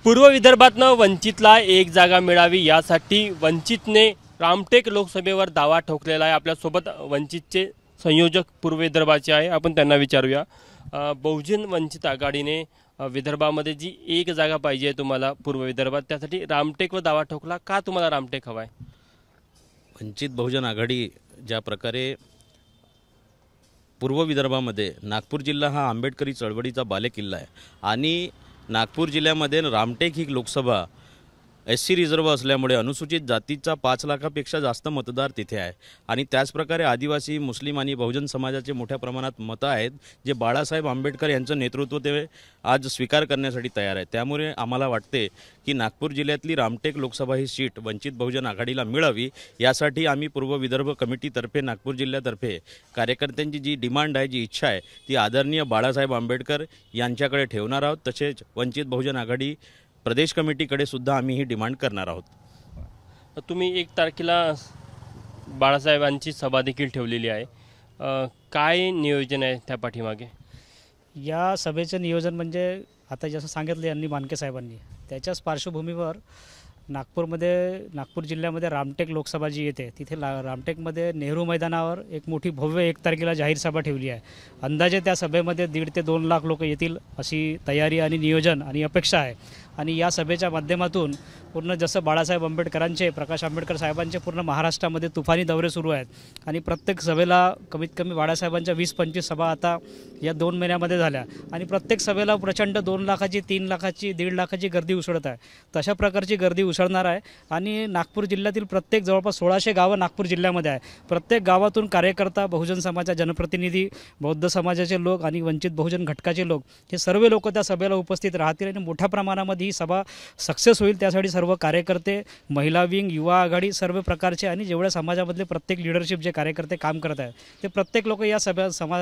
पूर्व विदर्भातनं वंचितला एक जागा मिळावी यासाठी वंचितने रामटेक लोकसभेवर दावा ठोकलेला आहे। आपल्यासोबत वंचितचे संयोजक पूर्व विदर्भाचे आहे, आपण त्यांना विचारूया। बहुजन वंचित आघाडीने विदर्भामध्ये जी एक जागा पाहिजे तुम्हाला पूर्व विदर्भात, त्यासाठी रामटेकवर दावा ठोकला का? तुम्हाला रामटेक हवाय? वंचित बहुजन आघाडी ज्या प्रकारे पूर्व विदर्भामध्ये नागपूर जिल्हा हा आंबेडकरी चळवळीचा बालेकिल्ला आहे आणि नागपूर जिल्ह्यामध्ये रामटेक ही लोकसभा SC रिझर्व असल्यामुळे अनुसूचित जातीचा 5 लाखापेक्षा जास्त मतदार तिथे आहे आणि त्याचप्रकारे आदिवासी, मुस्लिम आणि बहुजन समाजाचे मोठ्या प्रमाणात मतं आहेत जे बाळासाहेब आंबेडकर यांचं नेतृत्व ते आज स्वीकार करण्यासाठी तयार आहे। त्यामुळे आम्हाला वाटते की नागपूर जिल्ह्यातली रामटेक लोकसभा ही सीट वंचित बहुजन आघाडीला मिळावी, यासाठी आम्ही पूर्व विदर्भ कमिटीतर्फे नागपूर जिल्ह्यातर्फे कार्यकर्त्यांची जी डिमांड आहे, जी इच्छा आहे, ती आदरणीय बाळासाहेब आंबेडकर यांच्याकडे ठेवणार आहोत। तसेच वंचित बहुजन आघाडी प्रदेश कमिटीकडे सुद्धा आम्ही ही डिमांड करणार आहोत। तुम्ही 1 तारखेला बाळासाहेबांची सभा देखील ठेवलेली आहे, काय नियोजन आहे त्या पाठीमागे? या सभेचं नियोजन म्हणजे आता जसं सांगितलं यांनी मानके साहेबांनी, त्याच्याच पार्श्वभूमीवर नागपूर जिल्ह्यामध्ये रामटेक लोकसभा जी येते तिथे रामटेकमध्ये नेहरू मैदानावर एक मोठी भव्य 1 तारखेला जाहीर सभा ठेवली आहे। अंदाजे त्या सभेमध्ये 1.5 ते 2 लाख लोक येतील अशी तयारी आणि नियोजन आणि अपेक्षा आहे। आणि या सभेच्या माध्यमातून पूर्ण जसं बाळासाहेब आंबेडकरांचे, प्रकाश आंबेडकर साहेबांचे पूर्ण महाराष्ट्रामध्ये तुफानी दौरे सुरू आहेत आणि प्रत्येक सभेला कमीत कमी बाळासाहेबांच्या 20-25 सभा आता या 2 महिन्यामध्ये झाल्या आणि प्रत्येक सभेला प्रचंड 2 लाखाची, 3 लाखाची, 1.5 लाखाची गर्दी उसळत आहे। तशा प्रकारची गर्दी उसळणार आहे आणि नागपूर जिल्ह्यातील प्रत्येक जवळपास 1600 गावं नागपूर जिल्ह्यामध्ये आहे। प्रत्येक गावातून कार्यकर्ता, बहुजन समाजाचे जनप्रतिनिधी, बौद्ध समाजाचे लोक आणि वंचित बहुजन घटकाचे लोक हे सर्व लोक त्या सभेला उपस्थित राहतील आणि मोठ्या प्रमाणामध्ये ही सभा सक्सेस होईल। त्यासाठी सर्व कार्यकर्ते, महिला विंग, युवा आघाडी, सर्व प्रकारचे आणि जेवढ्या समाजामधले प्रत्येक लीडरशिप जे कार्यकर्ते काम करत आहेत ते प्रत्येक लोक या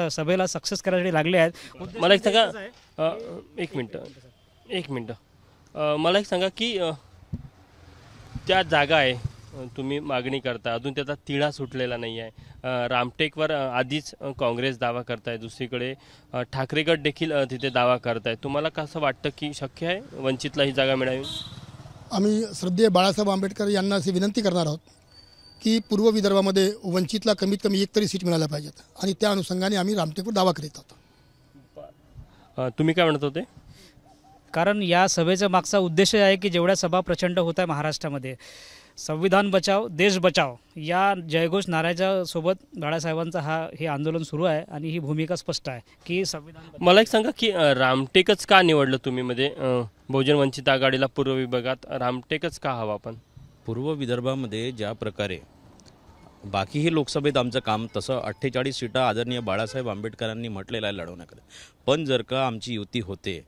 सभेला सक्सेस करायसाठी लागले आहेत। मला एक सांगा, एक मिनटं मला एक सांगा की त्या जागा आहे तुम्ही मागणी करता, अजून त्याचा तिढा सुटलेला नाही आहे। रामटेकवर आधीच काँग्रेस दावा करताय, दुसरीकडे ठाकरे गट देखील तिथे दावा करताय। तुम्हाला कसं वाटतं की शक्य आहे वंचितला ही जागा मिळावी? आम्ही श्रद्धेय बाळासाहेब आंबेडकर यांना अशी विनंती करणार आहोत की पूर्व विदर्भामध्ये वंचितला कमीत कमी 1 तरी सीट मिळायला पाहिजेत आणि त्या अनुषंगाने आम्ही रामटेकवर दावा करीत आहोत। तुम्ही काय म्हणत होते? कारण या सभेचा मागचा उद्देश आहे की जेवढ्या सभा प्रचंड होत आहे महाराष्ट्रामध्ये, संविधान बचाव देश बचाव या जयघोष नाऱ्याच्या सोबत बाळासाहेबांचा हे आंदोलन सुरू आहे आणि ही भूमिका स्पष्ट आहे की संविधान। मला एक सांगा की रामटेकच का निवडलं तुम्ही? म्हणजे बहुजन वंचित आघाडीला पूर्व विभागात रामटेकच का हवा? पण पूर्व विदर्भामध्ये ज्या प्रकारे बाकीही लोकसभेत आमचं काम तसं 48 सीटा आदरणीय बाळासाहेब आंबेडकरांनी म्हटलेलं आहे लढवण्याकडे, पण जर का आमची युती होते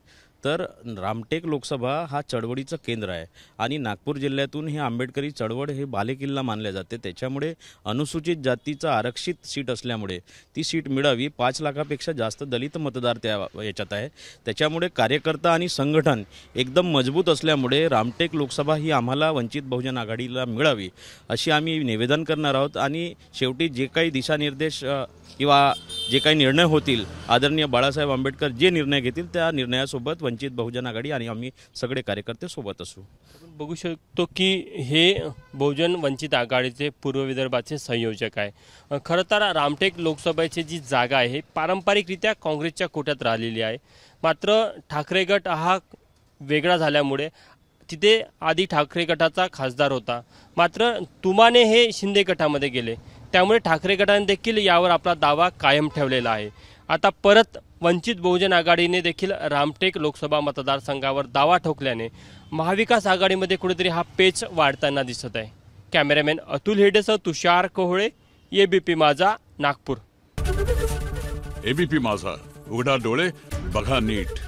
तर रामटेक लोकसभा हा चळवळीचं केंद्र आहे आणि नागपूर जिल्ह्यातून हे आंबेडकरी चळवळ हे बालेकिल्ला मानले जाते। त्याच्यामुळे अनुसूचित जातीचा आरक्षित सीट असल्यामुळे ती सीट मिळावी। 5 लाखापेक्षा जास्त दलित मतदार त्या याच्यात आहे, त्याच्यामुळे कार्यकर्ता आणि संघटन एकदम मजबूत असल्यामुळे रामटेक लोकसभा ही आम्हाला वंचित बहुजन आघाडीला मिळावी अशी आम्ही निवेदन करणार आहोत। आणि शेवटी जे काही दिशानिर्देश किंवा जे काही निर्णय होतील, आदरणीय बाळासाहेब आंबेडकर जे निर्णय घेतील त्या निर्णयासोबत वंचित बहुजन आघाडी आणि आम्ही सगळे कार्यकर्ते सोबत असू। बघू शकतो की हे बहुजन वंचित आघाडीचे पूर्व विदर्भाचे संयोजक आहे। खरं तर रामटेक लोकसभेची जी जागा आहे ही पारंपरिकरित्या काँग्रेसच्या कोट्यात राहिलेली आहे, मात्र ठाकरे गट हा वेगळा झाल्यामुळे तिथे आधी ठाकरे गटाचा खासदार होता, मात्र तुमाने हे शिंदे गटामध्ये गेले, त्यामुळे ठाकरे गटाने देखील यावर आपला दावा कायम ठेवलेला आहे। आता परत वंचित बहुजन आघाडीने देखील रामटेक लोकसभा मतदारसंघावर दावा ठोकल्याने महाविकास आघाडीमध्ये कुठेतरी हा पेच वाढताना दिसत आहे। कॅमेरामॅन अतुल हेडेसह तुषार कोहळे, ABP माझा, नागपूर। ABP माझा, उघडा डोळे बघा नीट।